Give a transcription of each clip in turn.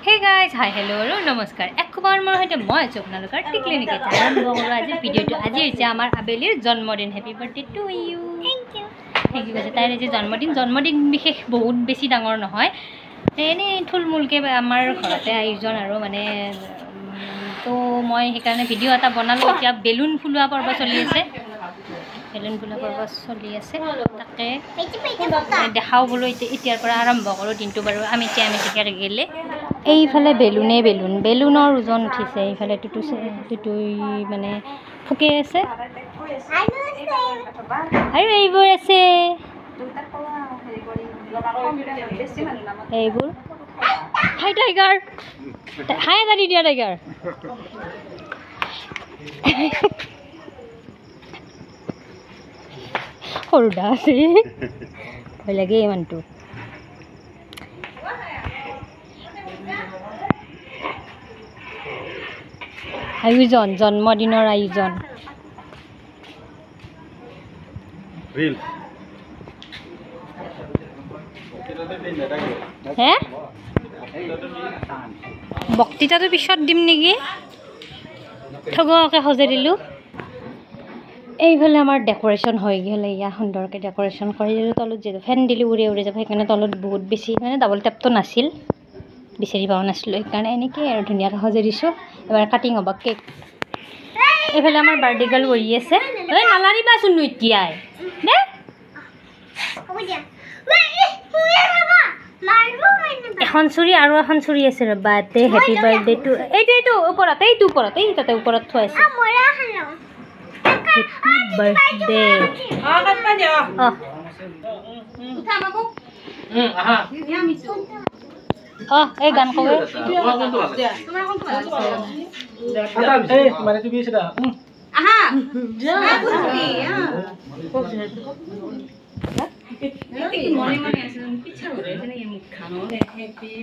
Hey guys, hi, hello, namaskar. একবাৰ মোৰ হয়তে মই আছো আপোনালোকৰ টিকলিনিক এটা আৰম্ভ কৰো আজি ভিডিওটো আজি হৈছে আমাৰ আবেলিৰ জন্মদিন happy birthday to you thank you আছে তাইৰ যে জন্মদিন বিশেষ বহুত বেছি ডাঙৰ নহয় এনে থুলমুলকে আমাৰ ঘৰতে আয়োজন আৰু মানে তো মই সেইকাৰণে ভিডিও এটা বনালো এতিয়া বেলুন ফুলোৱা পৰ্ব চলি আছে তাকে দেখাও বলো এতিয়াৰ পৰা আৰম্ভ কৰো দিনটো বাৰু আমি গেলে এইফালে বেলুনৰ ওজন উঠিছে এইফালে টুটু মানে ফুকে আছে আৰু এইবোৰ আছে এইবোৰ হাই টাইগাৰ হাই দাদি দিয়া টাইগাৰ সৰুদা আছে ভয় লাগে ইমানটো আয়োজন জন্মদিনৰ আয়োজন হে বক্তৃতাটো পিছত দিম নেকি ঠগকে সজাই দিলোঁ এইফালে আমাৰ ডেকোৰেশ্যন হৈ গ'ল এয়া সুন্দৰকৈ ডেকোৰেশ্যন কৰি দিলোঁ তলত যিহেতু ফেন দিলোঁ উৰি যাব সেইকাৰণে তলত বহুত বেছি মানে ডাবল টেপটো নাছিল বিচাৰি পোৱা নাছিলোঁ সেইকাৰণে এনেকৈ আৰু ধুনীয়াকৈ সজাই দিছোঁ এবাৰ কাটিং হ'ব কেক এইফালে আমাৰ বাৰ্থডে গাৰ্ল বহি আছে ঐ নালাৰিবাচোন এতিয়াই দে এখন চুৰি আৰু এখন চুৰি আছে ৰ'বা ইয়াতে হেপী বাৰ্থডে টু এইটো ওপৰত এই তাতে ওপৰত থোৱা আছে birthday এই গান কবে মানে তুমি সেটা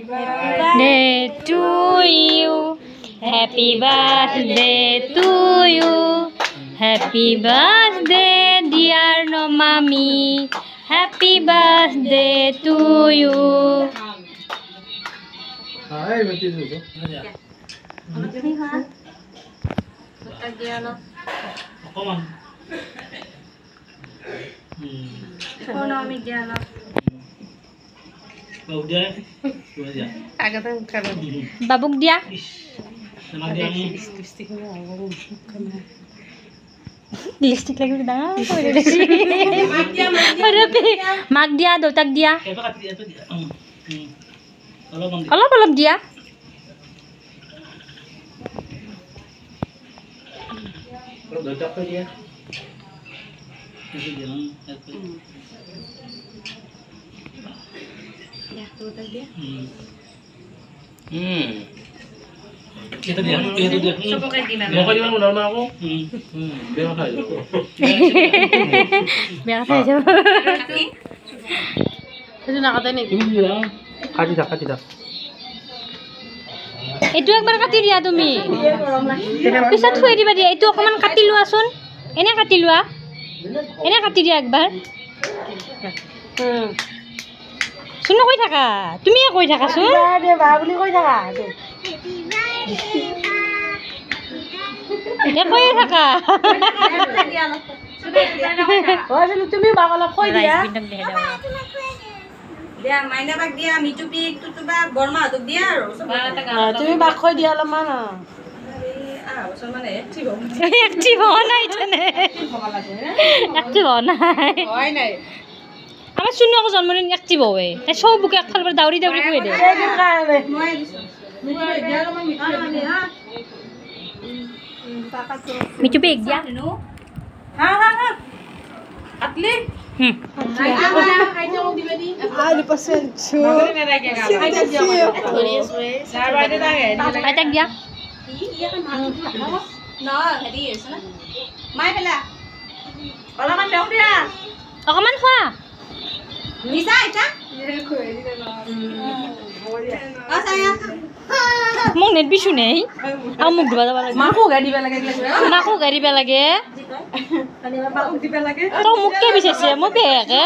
birthday to you happy birthday to you happy birthday dear Nomami happy birthday to you hai mati tu Come babuk dia lipstick lagi udah mak dia dotak dia kalau dia itu dia mau kau dimana udah aku biar apa aja itu nak kata ni ini bilang kaji dah itu একবার কাটি দিয়া তুমি পিছত থৈ দিবা দিয়া এইটো অকমান কাটি লোৱাচোন এনে কাটি দিয়া একবার শুনো কৈ থাকা তুমি কৈ থাকাচোন বা বুলি কৈ থাকা কৈয়ে থাকা তুমি বাক অলপ কৈ দিয়া দিয়া মাইনা বাক দিয়া মিটুপি টুটুবা বৰ্মা হাতক দিয়া আৰু তুমি বাক কৈ দিয়া অলপমান বছৰ মানে এক্টিভ হোৱা নাই আমাৰ শূন্য আকৌ জন্মদিন এক্টিভ হয় সব বুকে একফাল পৰা দাউৰি কৈ দে মিঠু পেক দিয়া আতলি অকমান খোৱা মোক নেটবিছো নেই আৰু মোক দিবা যাব লাগে মাকো গাড়ী দিবা লাগে তো মোকে বিচাৰিছে মই বেয়াকে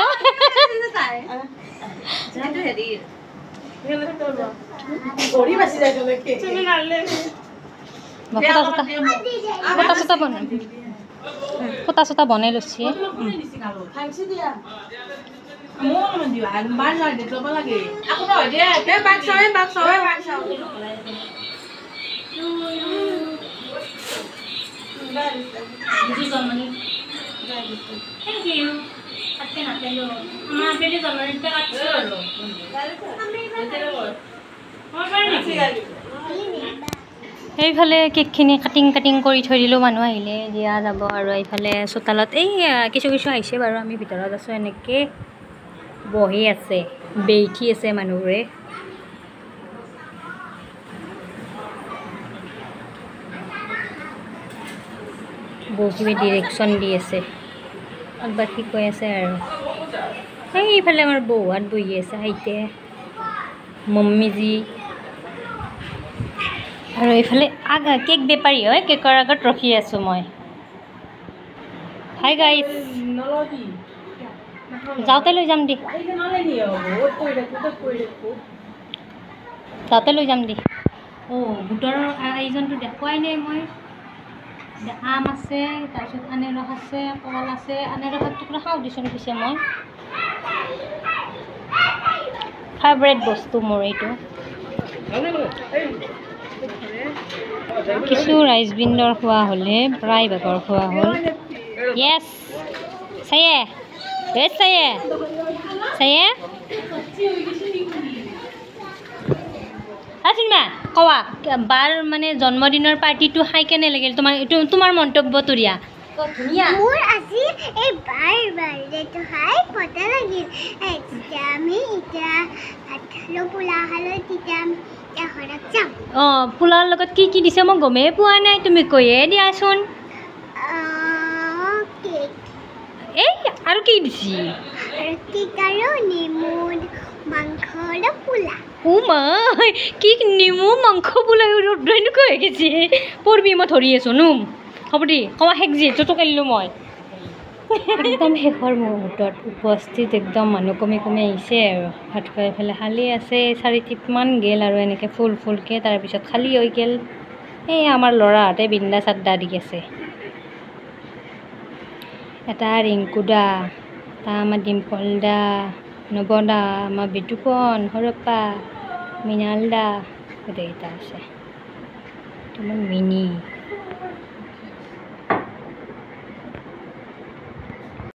ঘড়ি বাছি যায় তোকে ফুটা চুটা বনাই লৈছে খাইছি দিয়া মোৰ অলপমান দিবা বাৰ যাই দে ল'ব লাগে আকৌ নহয় দে এই বাক চাওৱে Thank you. Ate na tayo. Mga pwede sa mga ito at solo. এইফালে কেকখিনি কাটিং কৰি থৈ দিলোঁ মানুহ আহিলে দিয়া যাব আৰু এইফালে চোতালত এই কিছু আহিছে বাৰু আমি ভিতৰত আছোঁ এনেকৈ বহি আছে বেঠি আছে মানুহবোৰে বহুত কিবা ডিৰেকশ্যন দি আছে একবাৰ কি কৈ আছে আৰু এইফালে আমাৰ বৌহাত বহি আছে আইতে মম্মীজি আৰু এইফালে কেক বেপাৰী হয় কেকৰ আগত ৰখি আছোঁ মই হাই গাইছ যাওঁতে লৈ যাম দি যাওঁতে লৈ যাম দি বুটৰ আয়োজনটো দেখুৱাই নাই মই আম আছে তাৰপিছত আনাৰস আছে কল আছে আনাৰসৰ টুকুৰা খাওঁ দিছোঁ পিছে মই ফেভৰেট বস্তু মোৰ এইটো কিছু ৰাইচ বিন্দৰ খোৱা হ'লে প্ৰায় ভাগৰ খোৱা হ'ল য়েছ চায়ে য়েছ চায়ে চায়ে চিনেমা কোৱা বাৰ মানে জন্মদিনৰ পাৰ্টিটো খাই কেনে লাগিল তোমাৰ মন্তব্যটো দিয়া ধুনীয়া মোৰ আজি এই বাৰ বাৰ্থডেটো খাই পতা লাগিল এতিয়া আমি এতিয়া ভাত খালোঁ পোলাও খালোঁ তেতিয়া ঘৰত যাম পোলাওৰ লগত কি দিছে মই গমেই পোৱা নাই তুমি কৈয়ে দিয়াচোন কেক এই আৰু কি দিছি আৰু কেক আৰু নেমু মাংস আৰু পোলাও মাই কি নেমু মাংস পোলাও ৰ'দকৈ হৈ গৈছে পৰবি মই ধৰি আছোঁ নো হ'ব দে কমা শেষ যিহেতু টকালিলোঁ মই একদম শেষৰ মুহূৰ্তত উপস্থিত একদম মানুহ কমি আহিছে আৰু ভাত খাই পেলাই খালী আছে 4 টিপমান গ'ল আৰু এনেকৈ ফুলকৈ তাৰপিছত খালী হৈ গ'ল এই আমাৰ ল'ৰাহঁতে বিন্দা চাদ্দা দি আছে এটা ৰিংকু দা এটা আমাৰ ডিম্পল দা নবদা আমাৰ বিতুপন সৰপা মৃণাল দা গোটেইকেইটা আছে তোমাৰ মিনি